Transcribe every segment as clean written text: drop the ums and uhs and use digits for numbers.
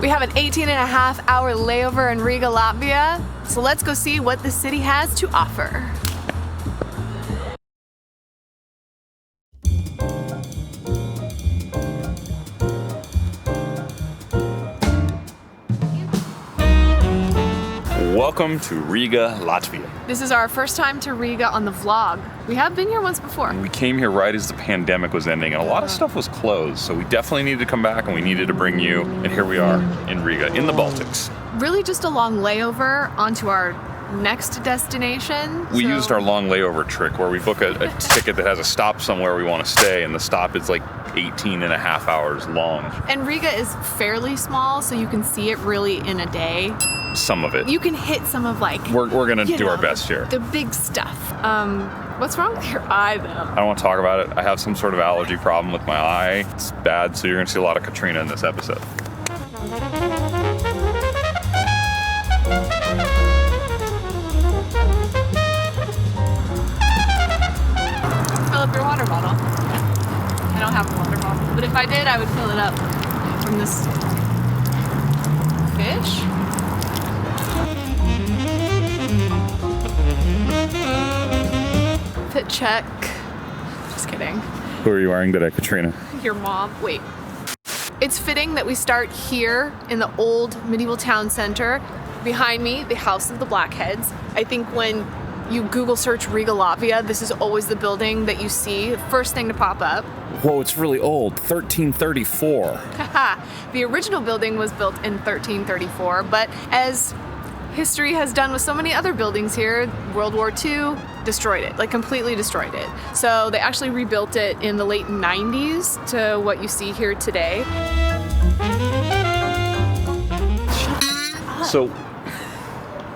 We have an 18.5-hour layover in Riga, Latvia, so let's go see what the city has to offer. Welcome to Riga, Latvia. This is our first time to Riga on the vlog. We have been here once before. We came here right as the pandemic was ending and a lot of stuff was closed, so we definitely needed to come back and we needed to bring you, and here we are in Riga, in the Baltics. Really just a long layover onto our next destination. We used our long layover trick where we book a ticket that has a stop somewhere we want to stay, and the stop is like 18.5 hours long. And Riga is fairly small, so you can see it really in a day. Some of it. You can hit some of like... We're gonna do our best here. The big stuff. What's wrong with your eye though? I don't want to talk about it. I have some sort of allergy problem with my eye. It's bad, so you're gonna see a lot of Katrina in this episode. Fill up your water bottle. I don't have a water bottle, but if I did, I would fill it up from this fish. Fit check. Just kidding. Who are you wearing today, Katrina? Your mom. Wait. It's fitting that we start here in the old medieval town center. Behind me, the House of the Blackheads. I think when you Google search Riga, Latvia, this is always the building that you see, first thing to pop up. Whoa, it's really old, 1334. Haha. The original building was built in 1334, but as history has done with so many other buildings here, World War II destroyed it, like completely destroyed it. So they actually rebuilt it in the late 90s to what you see here today. So,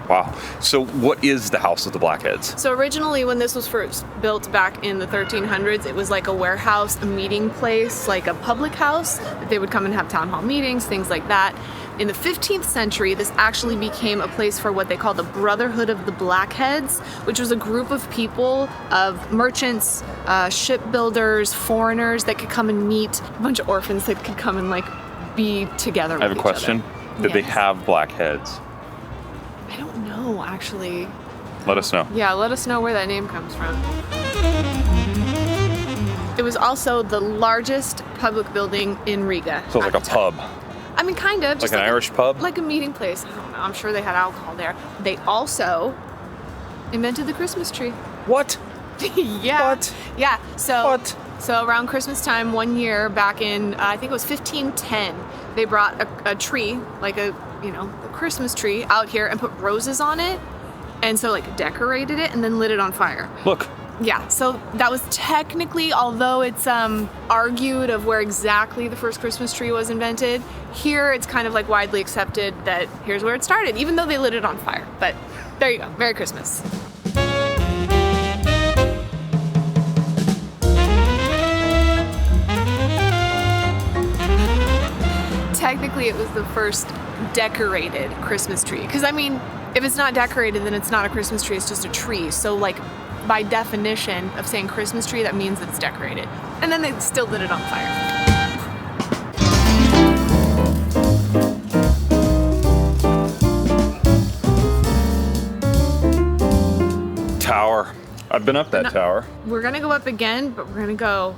wow. So what is the House of the Blackheads? So originally when this was first built back in the 1300s, it was like a warehouse, a meeting place, like a public house. They would come and have town hall meetings, things like that. In the 15th century, this actually became a place for what they call the Brotherhood of the Blackheads, which was a group of people, of merchants, shipbuilders, foreigners that could come and meet, a bunch of orphans that could come and like be together with each other. I have a question. Did they have black heads? I don't know, actually. Let us know. Yeah, let us know where that name comes from. It was also the largest public building in Riga. So it's like a pub. I mean, kind of. Just like an Irish pub? Like a meeting place. I don't know. I'm sure they had alcohol there. They also invented the Christmas tree. What? Yeah. What? Yeah. So, What? So around Christmas time one year back in, I think it was 1510, they brought a tree, like a Christmas tree out here and put roses on it. And so like decorated it and then lit it on fire. Look. Yeah, so that was technically, although it's argued of where exactly the first Christmas tree was invented, here it's kind of like widely accepted that here's where it started, even though they lit it on fire. But there you go, Merry Christmas. Technically it was the first decorated Christmas tree. Because I mean, if it's not decorated, then it's not a Christmas tree, it's just a tree. So like, by definition of saying Christmas tree, that means it's decorated. And then they still lit it on fire. Tower. I've been up that tower. We're gonna go up again, but we're gonna go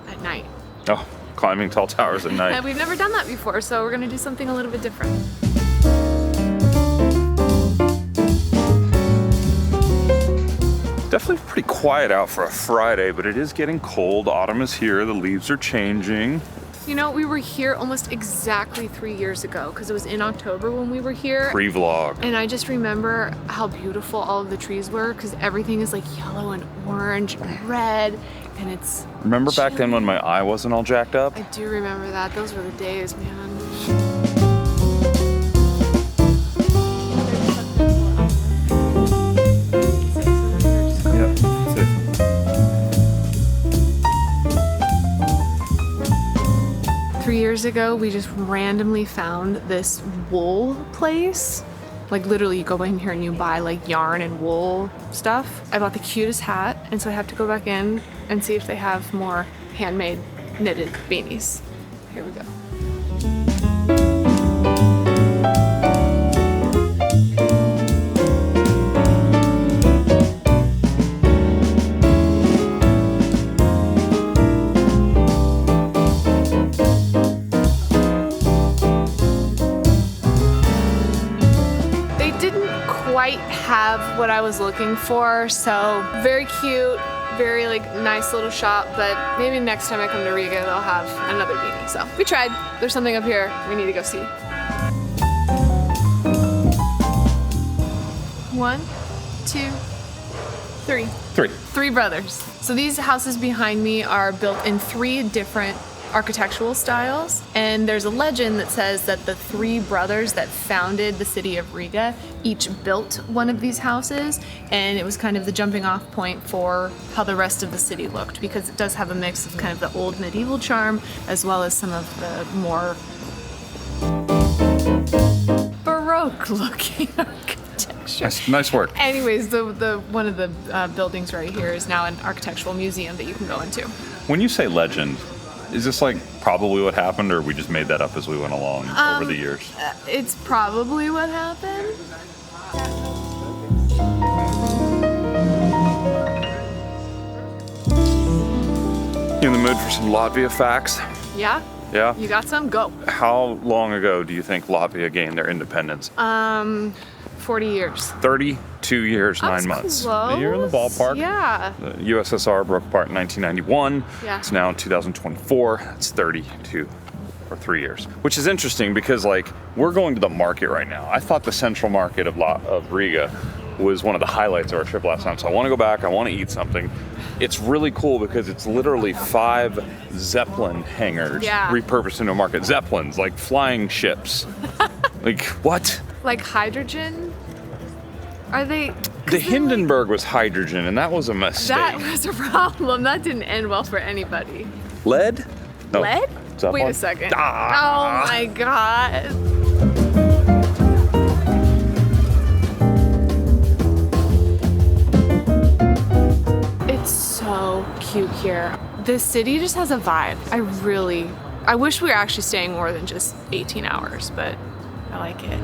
at night. Oh, climbing tall towers at night. And we've never done that before, so we're gonna do something a little bit different. Definitely pretty quiet out for a Friday, but it is getting cold. Autumn is here. The leaves are changing. You know, we were here almost exactly 3 years ago because it was in October when we were here. Pre-vlog. And I just remember how beautiful all of the trees were because everything is like yellow and orange and red and it's Remember back then when my eye wasn't all jacked up? I do remember that. Those were the days, man. 3 years ago, we just randomly found this wool place. Like literally you go in here and you buy like yarn and wool stuff. I bought the cutest hat, and so I have to go back in and see if they have more handmade knitted beanies. Here we go. quite have what I was looking for. So very cute, very like nice little shop, but maybe next time I come to Riga, they'll have another beanie. So we tried. There's something up here we need to go see. 1, 2, 3. Three brothers. So these houses behind me are built in 3 different architectural styles, and there's a legend that says that the 3 brothers that founded the city of Riga each built one of these houses, and it was kind of the jumping off point for how the rest of the city looked, because it does have a mix of kind of the old medieval charm as well as some of the more Baroque looking architecture. Nice work. Anyways, the one of the buildings right here is now an architectural museum that you can go into. When you say legend, is this like probably what happened, or we just made that up as we went along over the years? It's probably what happened. You in the mood for some Latvia facts? Yeah? Yeah? You got some? Go. How long ago do you think Latvia gained their independence? 40 years. 32 years, 9 months. Close. You're in the ballpark. Yeah. The USSR broke apart in 1991. Yeah. It's now in 2024. It's 32 or 3 years. Which is interesting because like we're going to the market right now. I thought the central market of Riga was one of the highlights of our trip last time. So I want to go back. I want to eat something. It's really cool because it's literally 5 Zeppelin hangars repurposed into a market. Zeppelins, like flying ships. Like what? Like hydrogen? Are they? The Hindenburg was hydrogen, and that was a mistake. That was a problem. That didn't end well for anybody. Lead? No. Lead? Zeppelin? Wait a second. Ah. Oh my god. It's so cute here. This city just has a vibe. I wish we were actually staying more than just 18 hours, but I like it.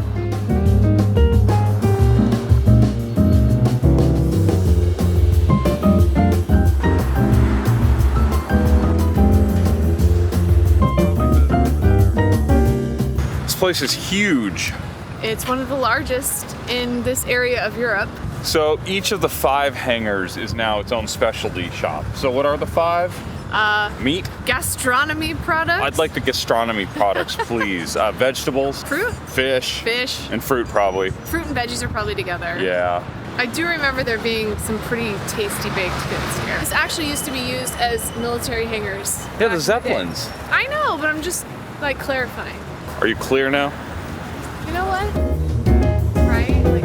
This place is huge. It's one of the largest in this area of Europe. So each of the 5 hangars is now its own specialty shop. So what are the 5? Meat? Gastronomy products. I'd like the gastronomy products, please. Vegetables. Fruit. Fish. Fish. And fruit, probably. Fruit and veggies are probably together. Yeah. I do remember there being some pretty tasty baked goods here. This actually used to be used as military hangars. Yeah, the Zeppelins. I know, but I'm just like clarifying. Are you clear now? You know what? Right? Like,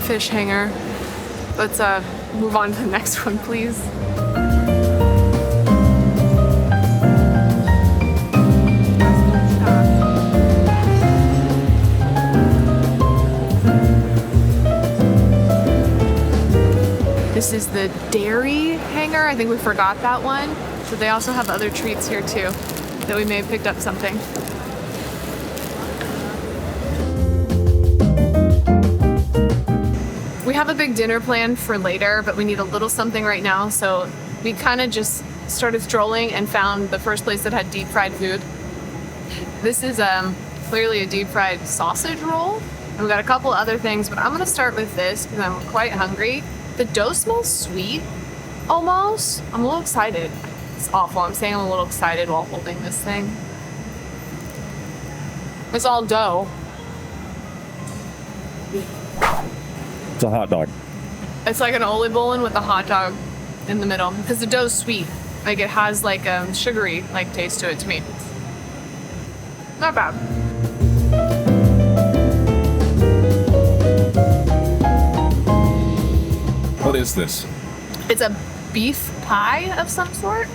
fish hanger. Let's move on to the next one, please. This is the dairy hanger. I think we forgot that one. So they also have other treats here too, that we may have picked up something. We have a big dinner planned for later, but we need a little something right now. So we kind of just started strolling and found the first place that had deep fried food. This is clearly a deep fried sausage roll. And we got a couple other things, but I'm gonna start with this because I'm quite hungry. The dough smells sweet, almost. I'm a little excited. It's awful. I'm saying I'm a little excited while holding this thing. It's all dough. It's a hot dog. It's like an ole bowling with a hot dog in the middle because the dough's sweet. Like it has like a sugary like taste to it to me. Not bad. What is this? It's a beef pie of some sort.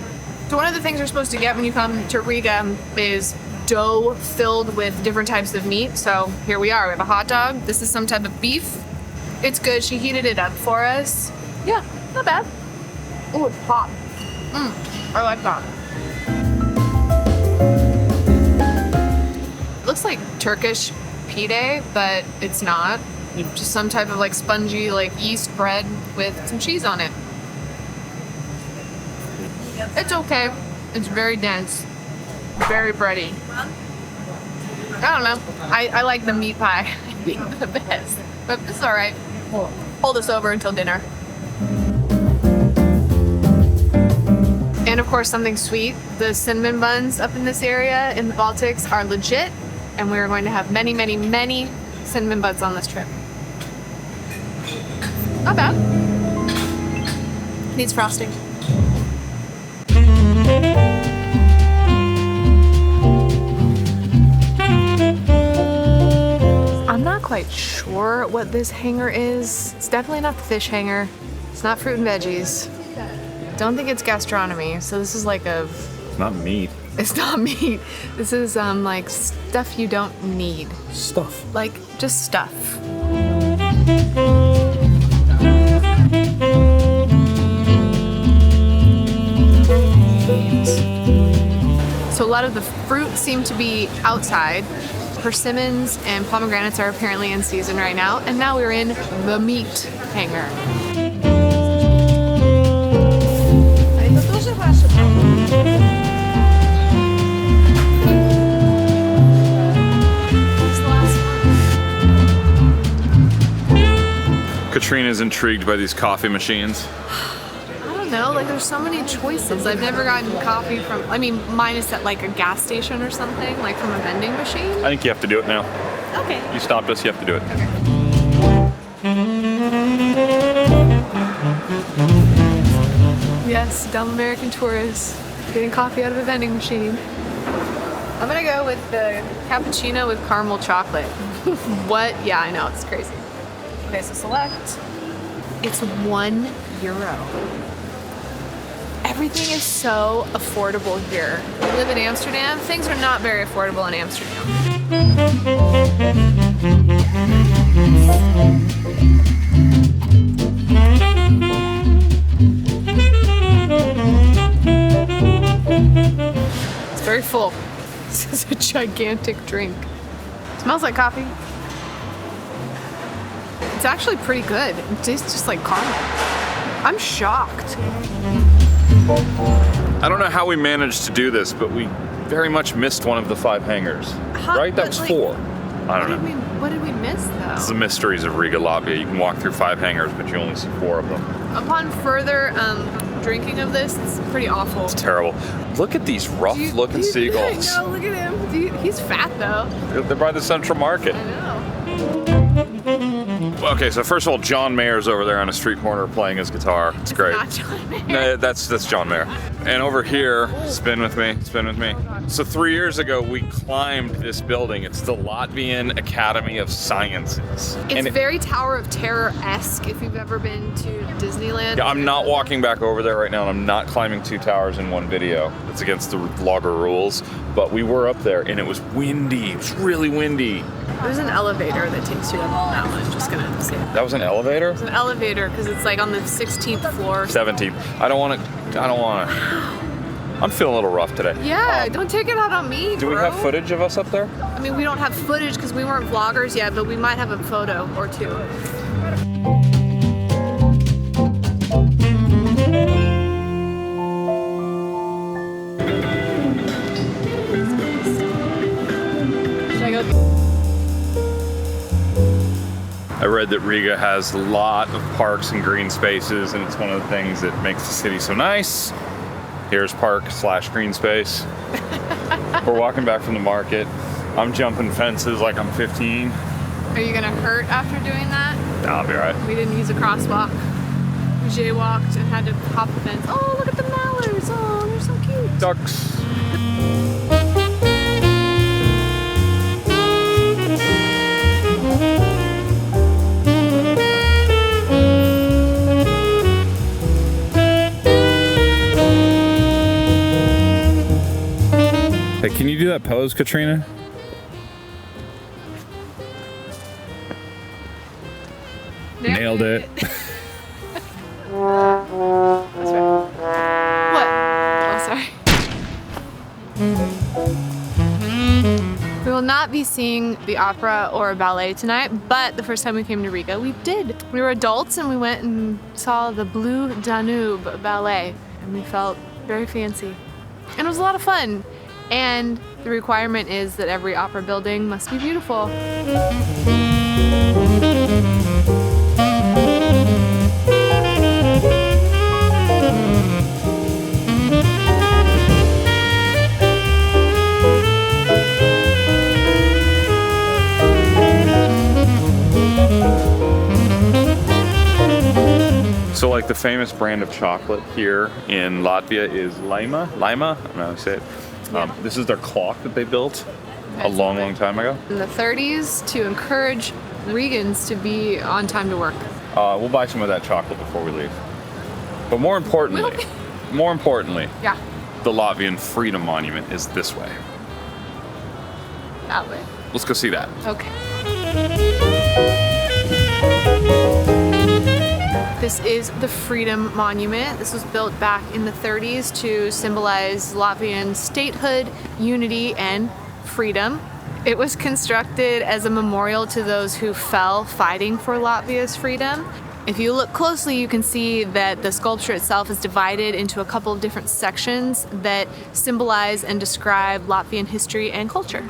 So one of the things you're supposed to get when you come to Riga is dough filled with different types of meat. So here we are. We have a hot dog. This is some type of beef. It's good. She heated it up for us. Yeah, not bad. Oh, it's hot. I like that. Looks like Turkish pide, but it's not. Just some type of like spongy like yeast bread with some cheese on it. It's okay. It's very dense, very bready. I don't know. I like the meat pie the best, but it's all right. Hold us over until dinner. And of course, something sweet. The cinnamon buns up in this area in the Baltics are legit, and we're going to have many, many, many cinnamon buns on this trip. Not bad. Needs frosting. I'm not quite sure what this hanger is. It's definitely not the fish hanger. It's not fruit and veggies. Don't think it's gastronomy. So this is like a... It's not meat. It's not meat. This is like stuff you don't need. Stuff. Like just stuff. So a lot of the fruit seem to be outside. Persimmons and pomegranates are apparently in season right now, and now we're in the meat hanger. Katrina's intrigued by these coffee machines. I don't know, like there's so many choices. I've never gotten coffee from, I mean, minus at like a gas station or something, like from a vending machine. I think you have to do it now. Okay. You stopped us, you have to do it. Okay. Yes, dumb American tourists getting coffee out of a vending machine. I'm gonna go with the cappuccino with caramel chocolate. What? Yeah, I know, it's crazy. Okay, so select. It's €1. Everything is so affordable here. We live in Amsterdam. Things are not very affordable in Amsterdam. It's very full. This is a gigantic drink. It smells like coffee. It's actually pretty good. It tastes just like caramel. I'm shocked. I don't know how we managed to do this, but we very much missed one of the 5 hangers. Right? That was like, 4. I don't know. What did we miss though? It's the mysteries of Riga, Latvia. You can walk through 5 hangars, but you only see 4 of them. Upon further drinking of this, it's pretty awful. It's terrible. Look at these rough-looking seagulls. I know, look at him. He's fat though. They're by the Central Market. I know. Okay, so first of all, John Mayer's over there on a street corner playing his guitar. It's great. Not John Mayer. No, that's John Mayer. And over here, spin with me. So 3 years ago, we climbed this building. It's the Latvian Academy of Sciences. It's very Tower of Terror-esque if you've ever been to Disneyland. Yeah, I'm not walking back over there right now, and I'm not climbing 2 towers in one video. It's against the vlogger rules. But we were up there, and it was windy. It was really windy. There's an elevator that takes you up that one. Just gonna say that. That was an elevator? It's an elevator because it's like on the 16th floor. 17th. I don't want to. I'm feeling a little rough today. Yeah, don't take it out on me, Do we have footage of us up there? I mean, we don't have footage because we weren't vloggers yet, but we might have a photo or 2. I read that Riga has a lot of parks and green spaces, and it's one of the things that makes the city so nice. Here's park/green space. We're walking back from the market. I'm jumping fences like I'm 15. Are you gonna hurt after doing that? Nah, I'll be all right. We didn't use a crosswalk. We jaywalked and had to hop the fence. Oh, look at the mallards. Oh, they're so cute. Ducks. Hey, can you do that pose, Katrina? Nailed it. That's right. What? Oh, sorry. We will not be seeing the opera or ballet tonight, but the first time we came to Riga, we did. We were adults and we went and saw the Blue Danube ballet, and we felt Very fancy. And it was a lot of fun. And the requirement is that every opera building must be beautiful. So like the famous brand of chocolate here in Latvia is Lima. I don't know how to say it. This is their clock that they built a long time ago. In the 30s to encourage Rigans to be on time to work. We'll buy some of that chocolate before we leave. But more importantly, Yeah, the Latvian Freedom Monument is this way. that way. Let's go see that. Okay. This is the Freedom Monument. This was built back in the 30s to symbolize Latvian statehood, unity, and freedom. It was constructed as a memorial to those who fell fighting for Latvia's freedom. If you look closely, you can see that the sculpture itself is divided into a couple of different sections that symbolize and describe Latvian history and culture.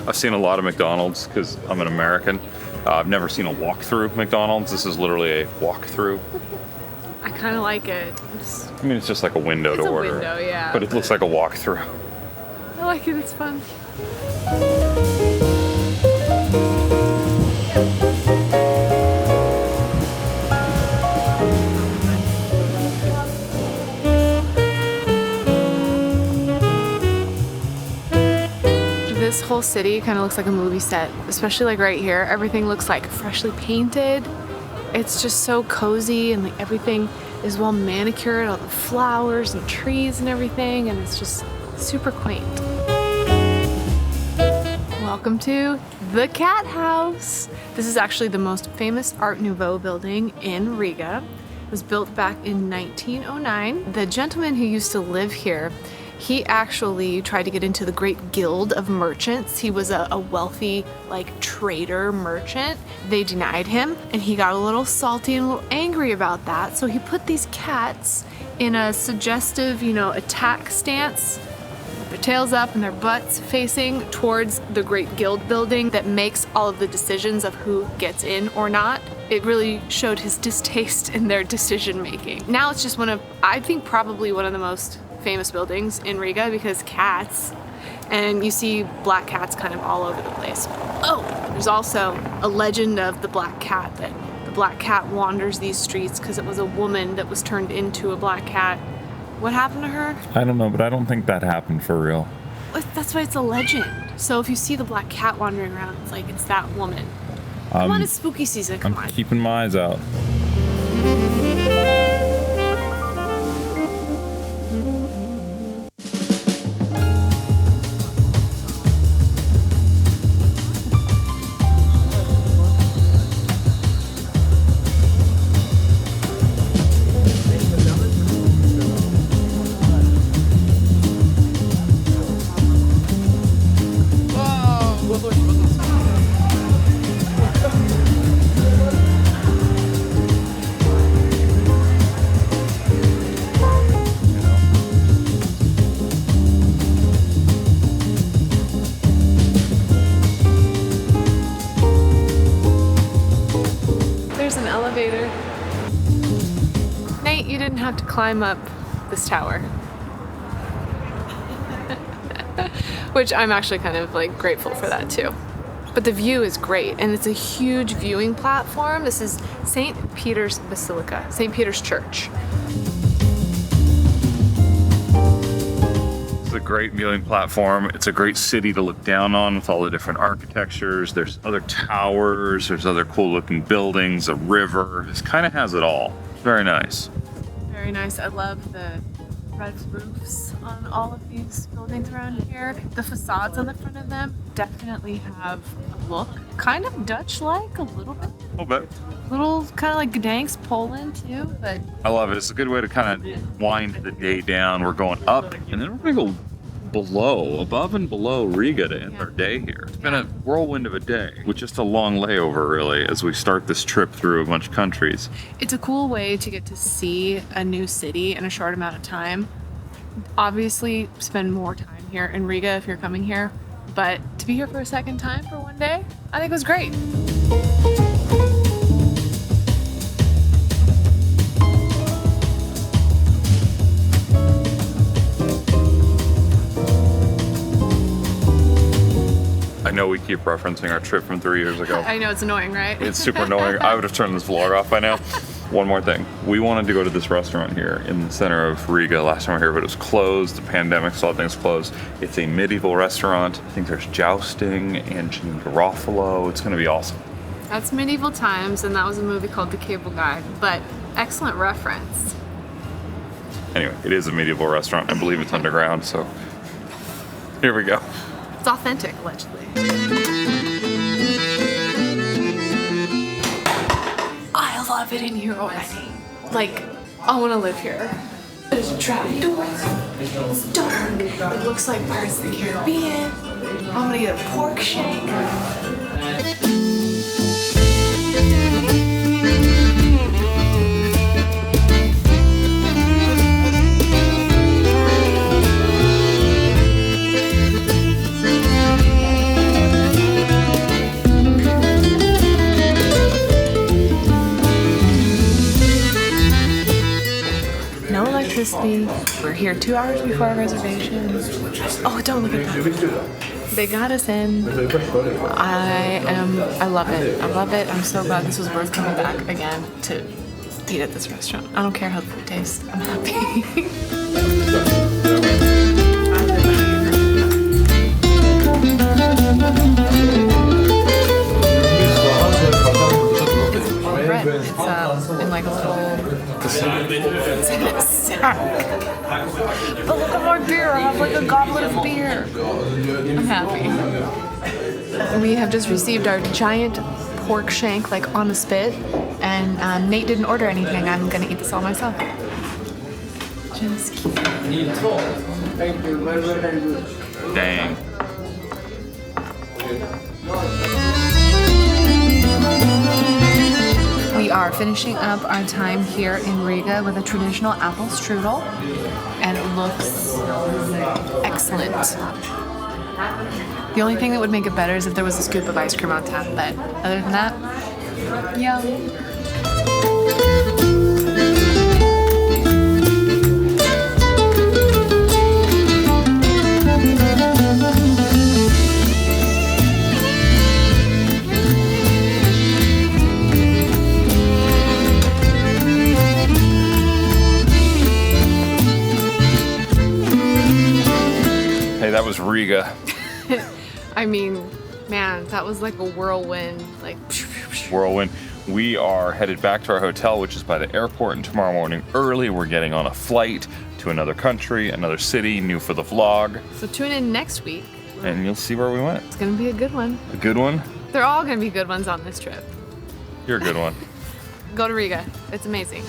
I've seen a lot of McDonald's because I'm an American. I've never seen a walk-through McDonald's. This is literally a walk-through. I kind of like it. I mean, it's just like a window to order. Window, yeah. But it looks like a walk-through. I like it, it's fun. This whole city kind of looks like a movie set, especially like right here. Everything looks like freshly painted. It's just so cozy and like everything is well manicured, all the flowers and trees and everything, and it's just super quaint. Welcome to the Cat House. This is actually the most famous Art Nouveau building in Riga. It was built back in 1909. The gentleman who used to live here, he actually tried to get into the Great Guild of Merchants. He was a wealthy, like, trader merchant. They denied him, and he got a little salty and a little angry about that. So he put these cats in a suggestive, attack stance, with their tails up and their butts facing towards the Great Guild building that makes all of the decisions of who gets in or not. It really showed his distaste in their decision making. Now it's just I think probably one of the most famous buildings in Riga because cats, and you see black cats kind of all over the place. Oh, there's also a legend of the black cat, that the black cat wanders these streets because it was a woman that was turned into a black cat. What happened to her? I don't know, but I don't think that happened for real. That's why it's a legend. So if you see the black cat wandering around, it's like it's that woman. Come on, it's spooky season, come on. I'm keeping my eyes out. Elevator. Nate, you didn't have to climb up this tower. Which I'm actually kind of like grateful for that too. But the view is great, and it's a huge viewing platform. This is St. Peter's Basilica, St. Peter's Church. It's a great viewing platform. It's a great city to look down on with all the different architectures. There's other towers, there's other cool looking buildings, a river. It kind of has it all. Very nice. Very nice. I love the red roofs on all of these buildings around here. The facades on the front of them definitely have a look kind of Dutch-like a little bit. A little bit. Little kind of like Gdansk, Poland too, but I love it. It's a good way to kind of wind the day down. We're going up, and then we're gonna go above and below Riga to end our day here. It's been a whirlwind of a day with just a long layover, really, as we start this trip through a bunch of countries. It's a cool way to get to see a new city in a short amount of time. Obviously, spend more time here in Riga if you're coming here, but to be here for a second time for one day, I think it was great. I know we keep referencing our trip from 3 years ago. I know, it's annoying, right? It's super annoying. I would have turned this vlog off by now. One more thing. We wanted to go to this restaurant here in the center of Riga last time we were here, but it was closed. The pandemic saw things closed. It's a medieval restaurant. I think there's jousting and Garofalo. It's going to be awesome. That's medieval times, and that was a movie called The Cable Guy, but excellent reference. Anyway, it is a medieval restaurant. I believe it's underground, so here we go. It's authentic, allegedly. I love it in here already. Like, I want to live here. There's a trap door. It's dark. It looks like Pirates of the Caribbean. I'm gonna get a pork shank. We're here 2 hours before our reservation. Oh, don't look at that. They got us in. I love it. I love it. I'm so glad this was worth coming back again to eat at this restaurant. I don't care how the food tastes. I'm happy. It's in like a little... It's in a sack. But look at my beer. I have like a goblet of beer. I'm happy. We have just received our giant pork shank like on a spit, and Nate didn't order anything. I'm gonna eat this all myself. Just kidding. Dang. We are finishing up our time here in Riga with a traditional apple strudel, and it looks excellent. The only thing that would make it better is if there was a scoop of ice cream on top, but other than that, yum. That was Riga. I mean, man, that was like a whirlwind. Like Whirlwind. We are headed back to our hotel, which is by the airport, and tomorrow morning early we're getting on a flight to another country, another city, new for the vlog. So tune in next week. And you'll see where we went. It's gonna be a good one. A good one? They're all gonna be good ones on this trip. You're a good one. Go to Riga. It's amazing.